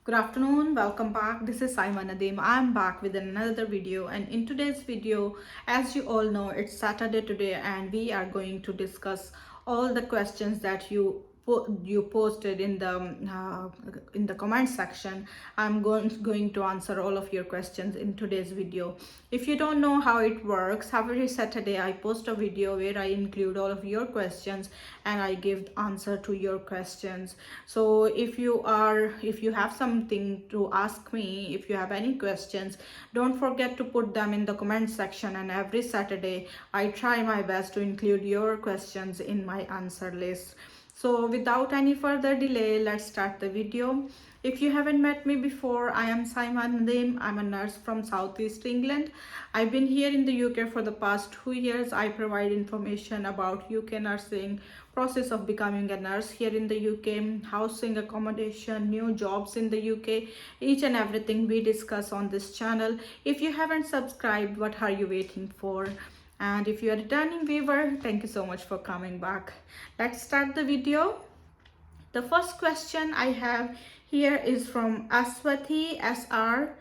Good afternoon, welcome back. This is Saima. I'm back with another video, and in today's video, as you all know, it's Saturday today and we are going to discuss all the questions that you posted in the comment section. I'm going to answer all of your questions in today's video. If you don't know how it works, every Saturday I post a video where I include all of your questions and I give answer to your questions. So if you have something to ask me, if you have any questions, don't forget to put them in the comment section, and every Saturday I try my best to include your questions in my answer list. So without any further delay, let's start the video. If you haven't met me before, I am Saima. I'm a nurse from Southeast England. I've been here in the UK for the past 2 years. I provide information about UK nursing, process of becoming a nurse here in the UK, housing, accommodation, new jobs in the UK, each and everything we discuss on this channel. If you haven't subscribed, what are you waiting for? And if you're a returning viewer, thank you so much for coming back. Let's start the video. The first question I have here is from Aswati SR.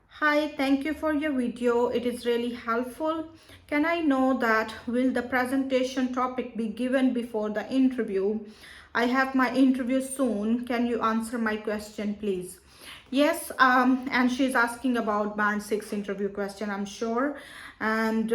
Hi, thank you for your video. It is really helpful. Can I know that will the presentation topic be given before the interview? I have my interview soon. Can you answer my question, please? Yes, and she's asking about band 6 interview question, I'm sure. And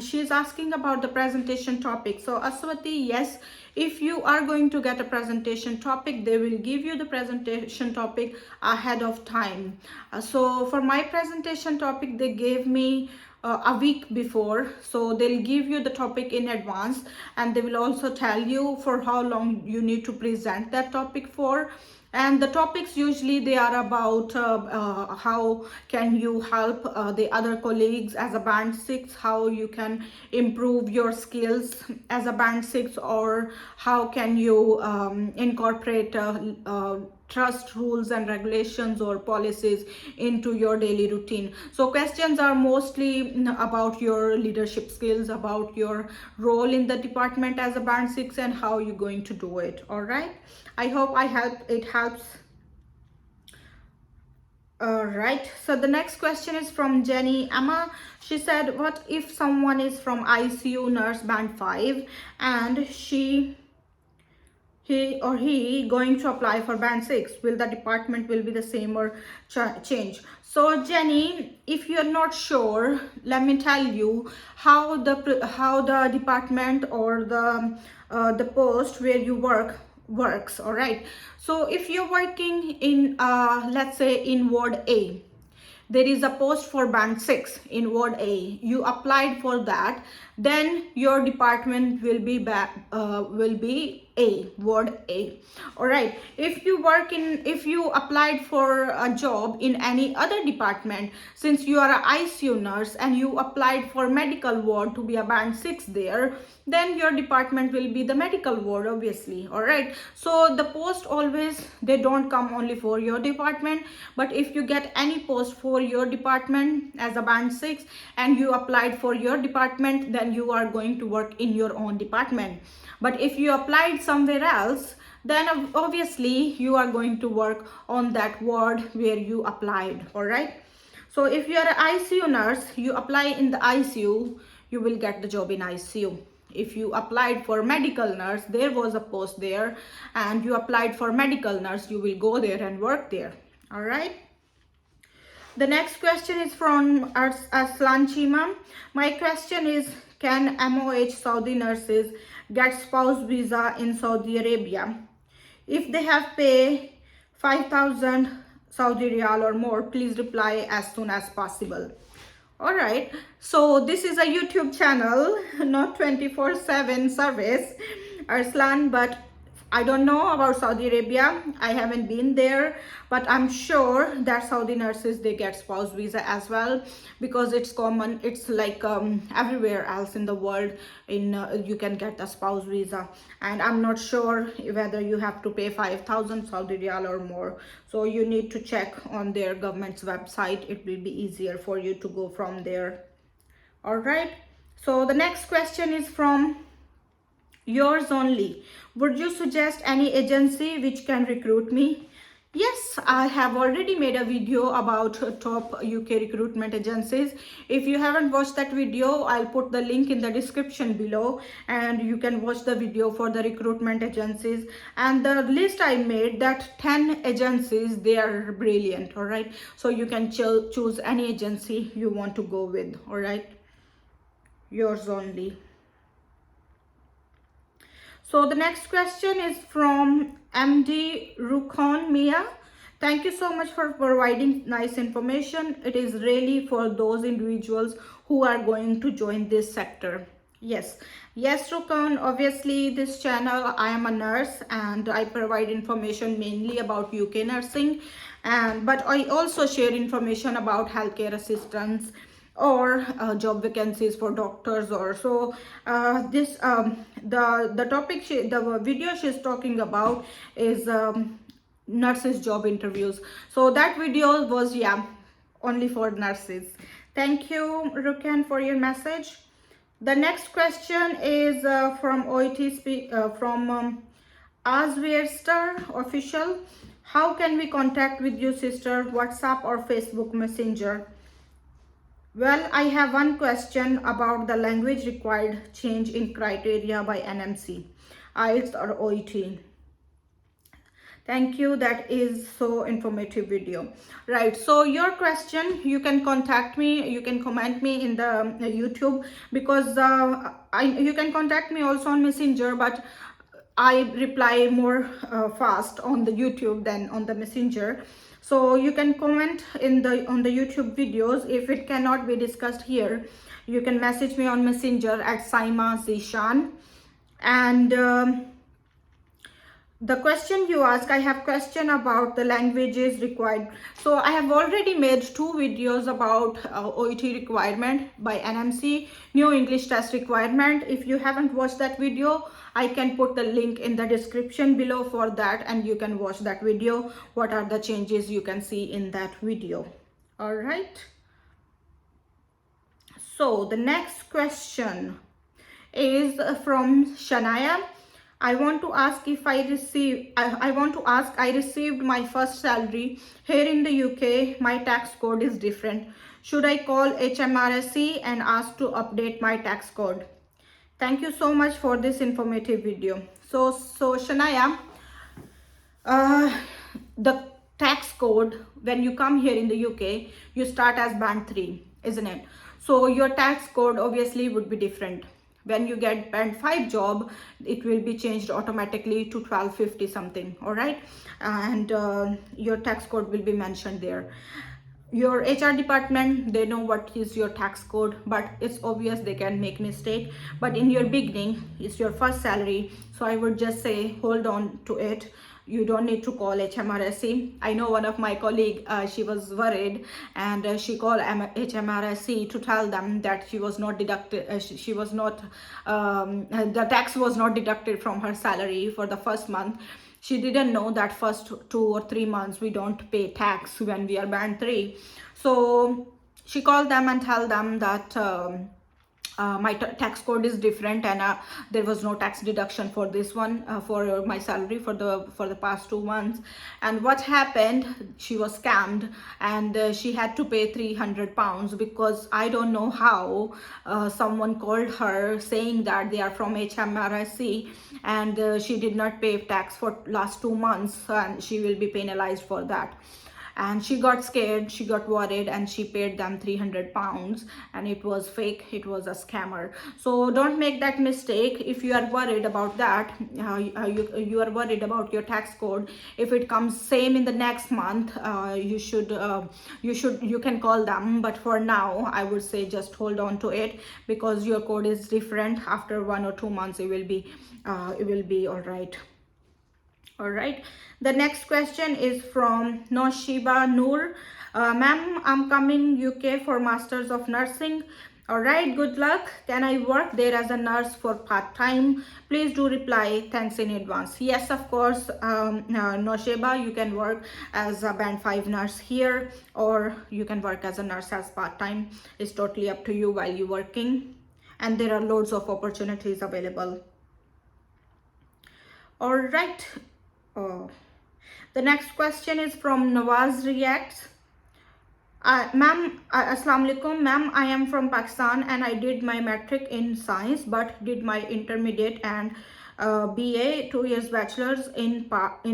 she's asking about the presentation topic. So Aswati, yes, if you are going to get a presentation topic, they will give you the presentation topic ahead of time. So for my presentation topic, they gave me a week before, so they'll give you the topic in advance, and they will also tell you for how long you need to present that topic for. And the topics usually they are about how can you help the other colleagues as a band 6, how you can improve your skills as a band 6, or how can you incorporate trust rules and regulations or policies into your daily routine. So questions are mostly about your leadership skills, about your role in the department as a band 6, and how you're going to do it. All right, I hope it helps. All right, so the next question is from Jenny Emma. She said, what if someone is from ICU nurse band 5 and he or he going to apply for band 6? Will the department will be the same or change? So Jenny, if you're not sure, let me tell you how the department or the post where you works. All right, so if you're working in let's say in ward A, there is a post for band 6 in ward A, you applied for that, then your department will be ward A. All right, if you applied for a job in any other department, since you are an ICU nurse and you applied for medical ward to be a band 6 there, then your department will be the medical ward, obviously. All right, so the post always, they don't come only for your department, but if you get any post for your department as a band 6 and you applied for your department, then you are going to work in your own department. But if you applied somewhere else, then obviously you are going to work on that ward where you applied. All right, so if you are an ICU nurse, you apply in the ICU, you will get the job in ICU. If you applied for medical nurse, there was a post there and you applied for medical nurse, you will go there and work there. All right, the next question is from Aslan Chima. My question is, can MOH Saudi nurses get spouse visa in Saudi Arabia if they have pay 5,000 Saudi Riyal or more? Please reply as soon as possible. All right, so this is a YouTube channel, not 24/7 service, Arslan, but I don't know about Saudi Arabia. I haven't been there, but I'm sure that Saudi nurses, they get spouse visa as well, because it's common. It's like everywhere else in the world, you can get a spouse visa. And I'm not sure whether you have to pay 5,000 Saudi Riyal or more. So you need to check on their government's website. It will be easier for you to go from there. All right, so the next question is from Yours Only. Would you suggest any agency which can recruit me? Yes, I have already made a video about top UK recruitment agencies. If you haven't watched that video, I'll put the link in the description below and you can watch the video for the recruitment agencies. And the list I made, that 10 agencies, they are brilliant, all right? So you can choose any agency you want to go with, all right? Yours only. So the next question is from MD Rukon Mia. Thank you so much for providing nice information. It is really for those individuals who are going to join this sector. Yes, Rukon. Obviously, this channel, I am a nurse and I provide information mainly about UK nursing, but I also share information about healthcare assistants or job vacancies for doctors or so. This the topic the video she's talking about is nurses job interviews. So that video was, yeah, only for nurses. Thank you, Rukan, for your message. The next question is from from Aswerstar official. How can we contact with you, sister? WhatsApp or Facebook Messenger? Well, I have one question about the language required change in criteria by NMC, IELTS or OET. Thank you. That is so informative video. Right. So your question, you can contact me. You can comment me in the YouTube, because you can contact me also on Messenger, but I reply more fast on the YouTube than on the Messenger. So you can comment in the on the YouTube videos. If it cannot be discussed here, you can message me on Messenger at Saima Zishan. And the question you ask, I have question about the languages required. So I have already made 2 videos about OET requirement by NMC, new English test requirement. If you haven't watched that video, I can put the link in the description below for that, and you can watch that video. What are the changes you can see in that video? All right. So the next question is from Shania. I want to ask if I received my first salary here in the UK. My tax code is different. Should I call HMRC and ask to update my tax code? Thank you so much for this informative video. So Shania, the tax code, when you come here in the UK, you start as band 3, isn't it? So your tax code obviously would be different. When you get band 5 job, it will be changed automatically to 1250 something, all right? And your tax code will be mentioned there. Your HR department, they know what is your tax code, but it's obvious they can make mistake. But in your beginning, it's your first salary, so I would just say hold on to it. You don't need to call HMRC. I know one of my colleague, she was worried, and she called HMRC to tell them that she was not deducted, she was not the tax was not deducted from her salary for the first month. She didn't know that first 2 or 3 months we don't pay tax when we are band 3. So she called them and tell them that my tax code is different, and there was no tax deduction for this one, for my salary for the past 2 months. And what happened, she was scammed, and she had to pay £300, because I don't know how someone called her saying that they are from HMRC, and she did not pay tax for last 2 months, and she will be penalized for that. And she got scared, she got worried, and she paid them £300, and it was fake, it was a scammer. So don't make that mistake. If you are worried about that, you are worried about your tax code, if it comes same in the next month, you can call them. But for now, I would say just hold on to it, because your code is different. After 1 or 2 months, it will be all right. All right. The next question is from Noshiba Noor. Ma'am, I'm coming UK for Masters of Nursing. All right, good luck. Can I work there as a nurse for part-time? Please do reply. Thanks in advance. Yes, of course, Noshiba, you can work as a band 5 nurse here, or you can work as a nurse as part-time. It's totally up to you while you're working, and there are loads of opportunities available. All right. Oh. The next question is from Nawaz Reacts. Ma'am, Assalamu alaikum. Ma'am, I am from Pakistan and I did my matric in science but did my intermediate and BA, 2 years bachelor's in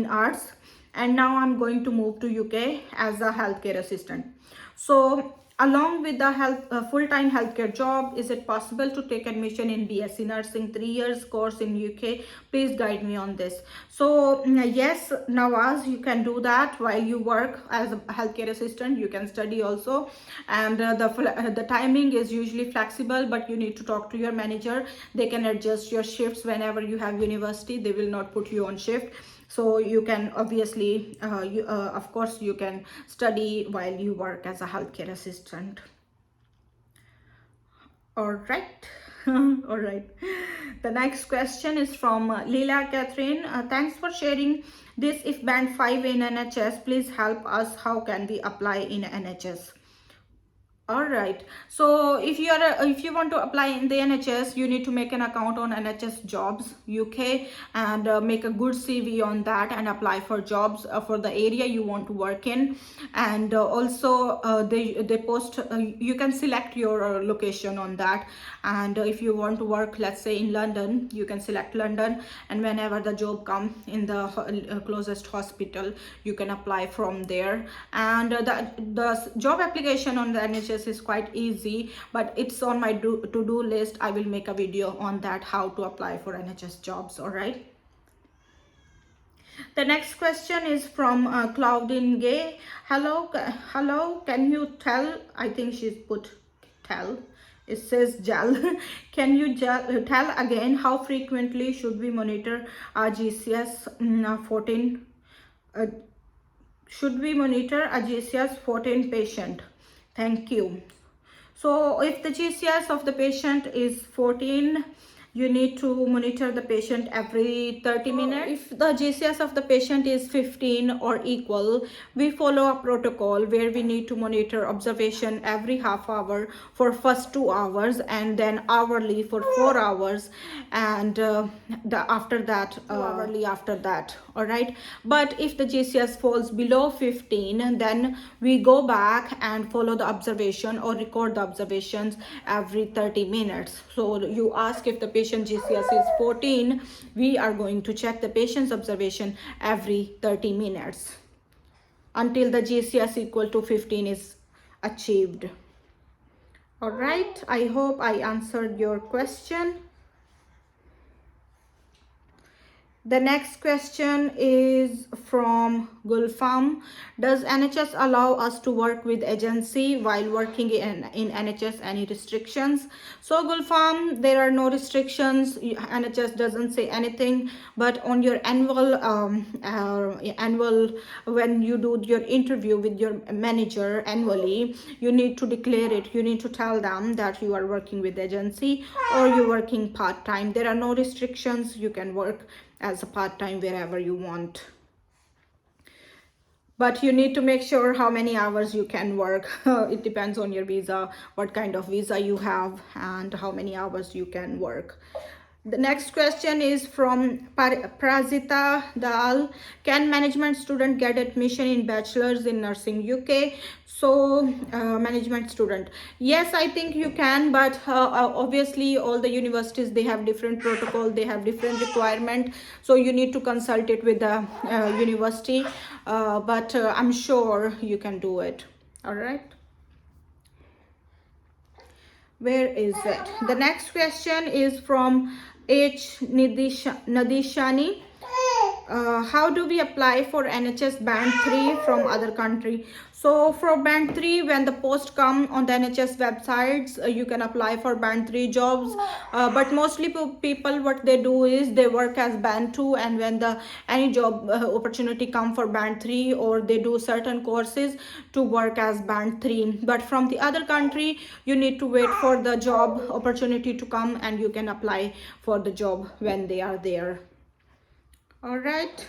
arts, and now I'm going to move to UK as a healthcare assistant. So along with the full-time healthcare job, is it possible to take admission in BSc nursing 3 years course in UK? Please guide me on this. So yes, Nawaz, you can do that while you work as a healthcare assistant. You can study also, and the timing is usually flexible, but you need to talk to your manager. They can adjust your shifts whenever you have university. They will not put you on shift. So you can obviously of course you can study while you work as a healthcare assistant. All right. All right, the next question is from Leela Catherine. Thanks for sharing this. If band 5 in NHS, please help us, how can we apply in NHS? All right, so if you want to apply in the NHS, you need to make an account on NHS Jobs UK and make a good CV on that and apply for jobs for the area you want to work in. And also they post, you can select your location on that. And if you want to work, let's say in London, you can select London, and whenever the job comes in the closest hospital, you can apply from there. And the job application on the NHS is quite easy, but it's on my to-do list. I will make a video on that, how to apply for NHS jobs. All right, the next question is from Claudine Gay. Hello, can you tell, I think she's put tell, it says gel. Can you tell again how frequently should we monitor our GCS 14 should we monitor a GCS 14 patient? Thank you. So if the GCS of the patient is 14, you need to monitor the patient every 30 minutes. If the GCS of the patient is 15 or equal, we follow a protocol where we need to monitor observation every half hour for first 2 hours, and then hourly for 4 hours, and after that hourly after that. All right, but if the GCS falls below 15, then we go back and follow the observation or record the observations every 30 minutes. So you ask if the patient GCS is 14, we are going to check the patient's observation every 30 minutes until the GCS equal to 15 is achieved. All right, I hope I answered your question. The next question is from Gulfam. Does NHS allow us to work with agency while working in NHS? Any restrictions? So Gulfam, there are no restrictions. NHS doesn't say anything, but on your annual when you do your interview with your manager annually, you need to declare it. You need to tell them that you are working with agency or you're working part-time. There are no restrictions. You can work as a part-time wherever you want, but you need to make sure how many hours you can work. It depends on your visa, what kind of visa you have, and how many hours you can work. The next question is from Prazita Dal. Can management student get admission in bachelor's in nursing UK? So management student, yes, I think you can, but obviously all the universities, they have different protocol, they have different requirement, so you need to consult it with the university, but I'm sure you can do it. All right, where is it? The next question is from H Nadishani. How do we apply for NHS Band 3 from other country? So for Band 3, when the post come on the NHS websites, you can apply for Band 3 jobs, but mostly people, what they do is they work as Band 2, and when the any job opportunity come for Band 3, or they do certain courses to work as Band 3. But from the other country, you need to wait for the job opportunity to come, and you can apply for the job when they are there. All right,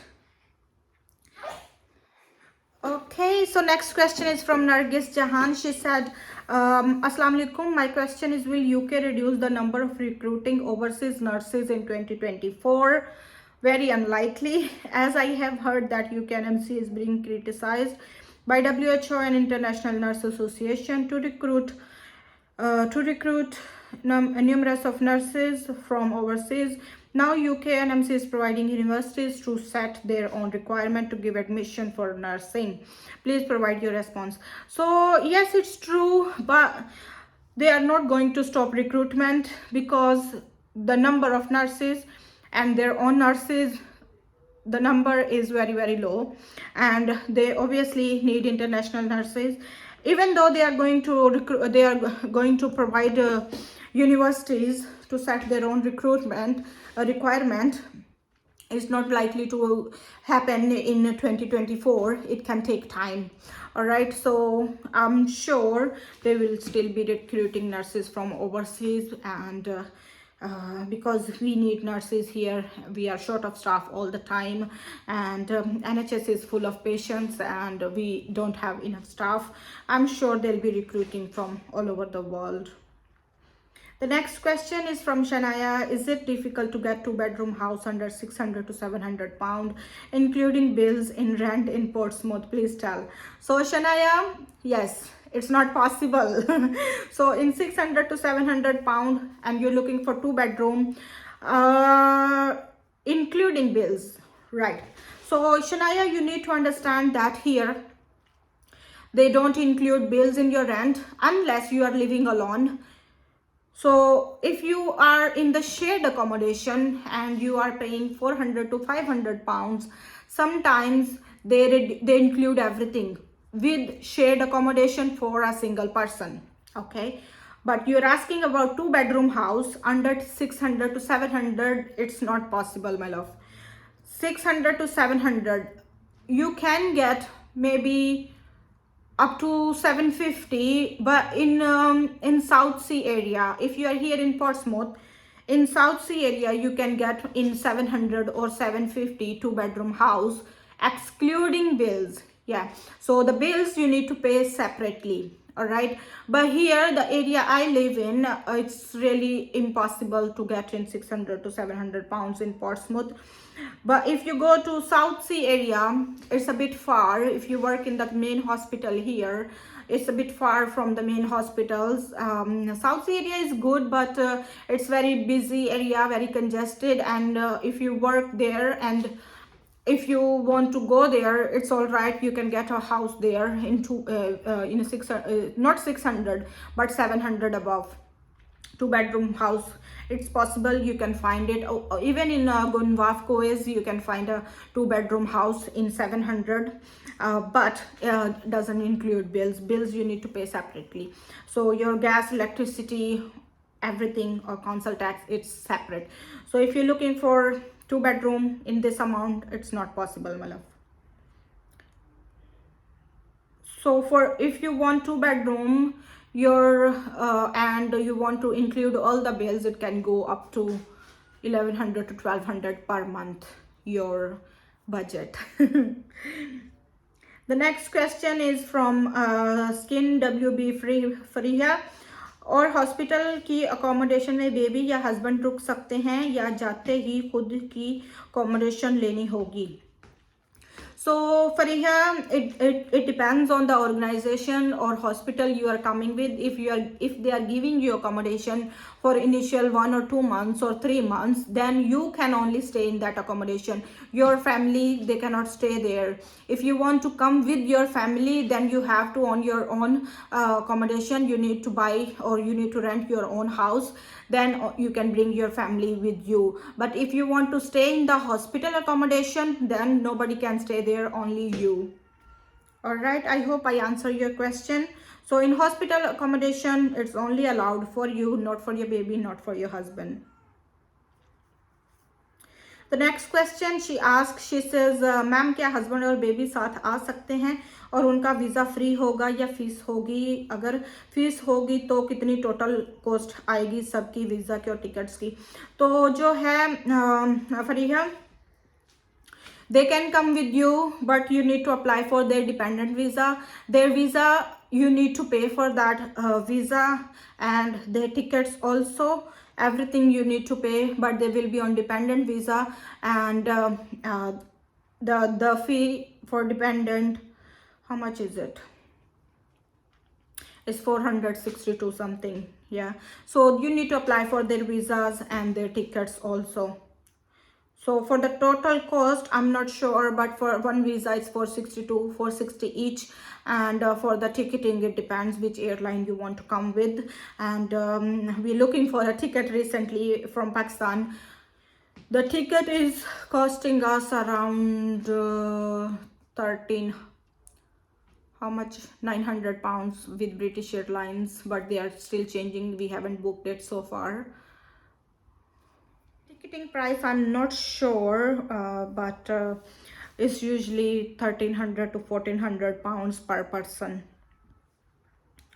okay, so next question is from Nargis Jahan. She said, Assalamu alaikum, my question is, will UK reduce the number of recruiting overseas nurses in 2024? Very unlikely, as I have heard that UKNMC is being criticized by WHO and International Nurse Association to recruit numerous of nurses from overseas. Now UKNMC is providing universities to set their own requirement to give admission for nursing. Please provide your response. So yes, it's true, but they are not going to stop recruitment because the number of nurses and their own nurses, the number is very very low, and they obviously need international nurses. Even though they are going to they are going to provide universities to set their own recruitment requirement, is not likely to happen in 2024. It can take time. All right, so I'm sure they will still be recruiting nurses from overseas, and because we need nurses here. We are short of staff all the time, and NHS is full of patients and we don't have enough staff. I'm sure they'll be recruiting from all over the world. The next question is from Shania. Is it difficult to get two-bedroom house under 600 to 700 pound, including bills in rent in Portsmouth? Please tell. So Shania, yes, it's not possible. So in 600 to 700 pound, and you're looking for two-bedroom, including bills, right? So Shania, you need to understand that here they don't include bills in your rent unless you are living alone. So if you are in the shared accommodation and you are paying 400 to 500 pounds, sometimes they include everything with shared accommodation for a single person. Okay, but you're asking about two-bedroom house under 600 to 700. It's not possible, my love. 600 to 700, you can get maybe up to 750, but in South Sea area, if you are here in Portsmouth, in South Sea area, you can get in 700 or 750 two-bedroom house, excluding bills. Yeah, so the bills you need to pay separately. All right, but here the area I live in, it's really impossible to get in 600 to 700 pounds in Portsmouth. But if you go to South Sea area, it's a bit far. If you work in the main hospital here, it's a bit far from the main hospitals. South Sea area is good, but it's very busy area, very congested, and if you work there and if you want to go there, it's all right. You can get a house there in a not 600 but 700 above. Two-bedroom house, it's possible. You can find it. Even in Gunwaf Coes, you can find a two-bedroom house in 700, but doesn't include bills you need to pay separately. So your gas, electricity, everything, or council tax, it's separate. So if you're looking for two-bedroom in this amount, it's not possible, my love. So for if you want two-bedroom, your and you want to include all the bills, it can go up to 1100 to 1200 per month, your budget. The next question is from Skin WB Fariha. और hospital की accommodation में baby या husband रुक सकते हैं या जाते ही खुद की अकोमोडेशन लेनी होगी? So Fariha, it depends on the organization or hospital you are coming with. If they are giving you accommodation for initial 1 or 2 months or 3 months, then you can only stay in that accommodation. Your family, they cannot stay there. If you want to come with your family, then you have to on your own accommodation. You need to buy or you need to rent your own house. Then you can bring your family with you. But if you want to stay in the hospital accommodation, then nobody can stay there, only you. All right, I hope I answer your question. So in hospital accommodation, it's only allowed for you, not for your baby, not for your husband. The next question she asks, she says, ma'am क्या husband और baby साथ आ सकते हैं और उनका visa free होगा या fees होगी? अगर फीस होगी तो कितनी टोटल कॉस्ट आएगी सबकी, वीज़ा की और टिकट्स की? तो जो है Fariha, they can come with you, but you need to apply for their dependent visa. Their visa, you need to pay for that visa and their tickets also. everything you need to pay, but they will be on dependent visa. And the fee for dependent, how much is it? It's 462 something. Yeah, so you need to apply for their visas and their tickets also. So for the total cost, I'm not sure, but for one visa it's 462, 460 each. And for the ticketing, it depends which airline you want to come with. And we're looking for a ticket recently from Pakistan. The ticket is costing us around 13, how much, 900 pounds with British Airlines, but they are still changing. We haven't booked it so far. Ticketing price, I'm not sure, but it's usually 1300 to 1400 pounds per person.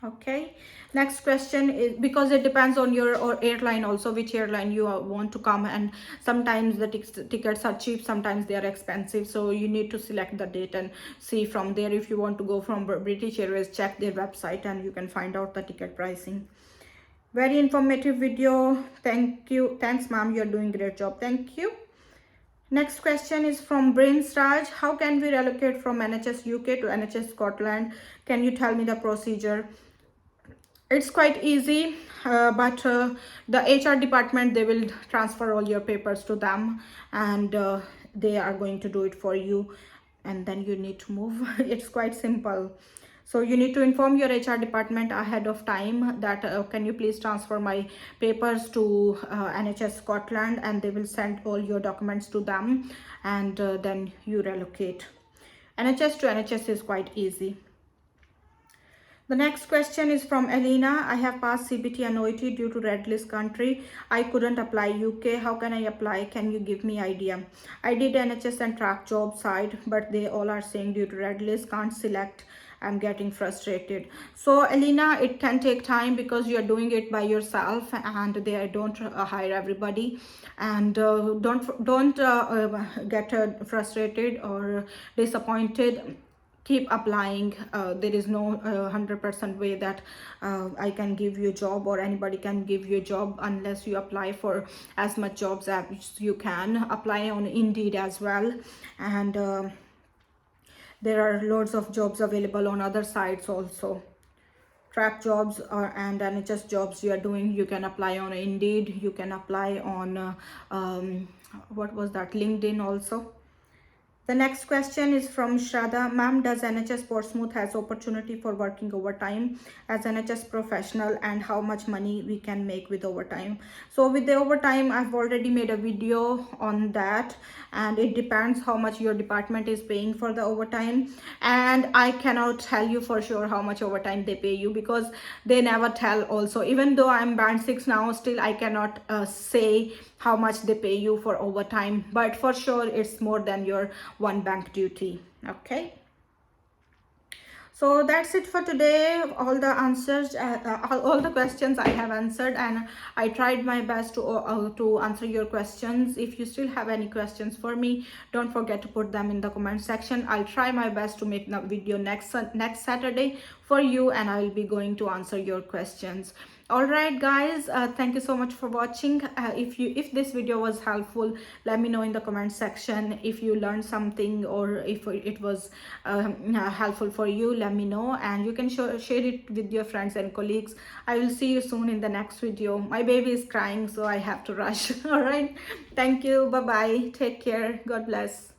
Okay, next question is, because it depends on your or airline also, which airline you want to come, and sometimes the tickets are cheap, sometimes they are expensive, so you need to select the date and see from there. If you want to go from British Airways, check their website and you can find out the ticket pricing. Very informative video. Thank you. Thanks, ma'am. You're doing great job. Thank you. Next question is from Brains Raj. How can we relocate from NHS UK to NHS Scotland? Can you tell me the procedure? It's quite easy, but the HR department, they will transfer all your papers to them, and they are going to do it for you, and then you need to move. It's quite simple. So you need to inform your HR department ahead of time that can you please transfer my papers to NHS Scotland, and they will send all your documents to them, and then you relocate. NHS to NHS is quite easy. The next question is from Elena. I have passed CBT and OET due to red list country. I couldn't apply UK. How can I apply? Can you give me idea? I did NHS and track job side, but they all are saying due to red list, can't select. I'm getting frustrated. So Elena, it can take time because you're doing it by yourself, and they don't hire everybody. And don't get frustrated or disappointed. Keep applying. There is no 100% way that I can give you a job or anybody can give you a job unless you apply for as much jobs as you can. Apply on Indeed as well, and there are loads of jobs available on other sites also. Track jobs and NHS jobs you are doing, you can apply on Indeed, you can apply on what was that, LinkedIn also. The next question is from Shraddha. Ma'am, does NHS Portsmouth has opportunity for working overtime as NHS professional, and how much money we can make with overtime? So with the overtime, I've already made a video on that, and it depends how much your department is paying for the overtime. And I cannot tell you for sure how much overtime they pay you because they never tell also. Even though I'm band 6 now, still I cannot say how much they pay you for overtime, but for sure it's more than your one bank duty. Okay, so that's it for today. All the answers, all the questions I have answered, and I tried my best to answer your questions. If you still have any questions for me, don't forget to put them in the comment section. I'll try my best to make the video next Saturday for you, and I'll be going to answer your questions. All right guys, thank you so much for watching. If this video was helpful, let me know in the comment section. If you learned something or if it was helpful for you, let me know, and you can share it with your friends and colleagues. I will see you soon in the next video. My baby is crying, so I have to rush. All right, thank you, bye bye, take care, God bless.